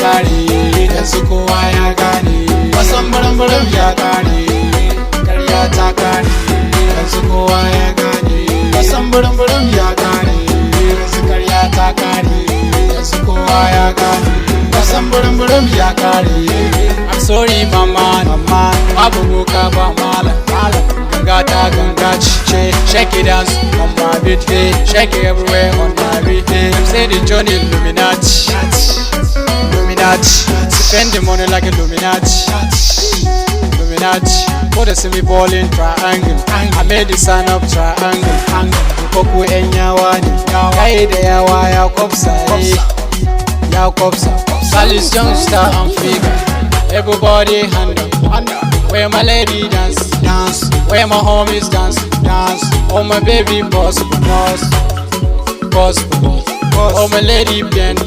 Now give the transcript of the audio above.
kare, yanzu kowa ya gane. Wasan burum-burum ya kare, karya ta kare, yanzu kowa ya gane. Wasan burum-burum ya kare, yanzu karya ta kare, yanzu kowa ya gane. Wasan burum-burum ya kare. I'm sorry mama, babu boka ba malam. Ganga ta ganga ce, shake it dance on my beat, hey. Shake it everywhere on my beat, hey. Them say the Johnny Illuminati, spend the money like Illuminati. Put a semi-balling triangle, I made the sign up triangle. Koku enyawani, kai da yawa ya kopsa, ya kopsa. Salis youngster and figure, everybody hand up. Where my lady dance, where my homies dance. Oh my baby boss, oh my lady bend.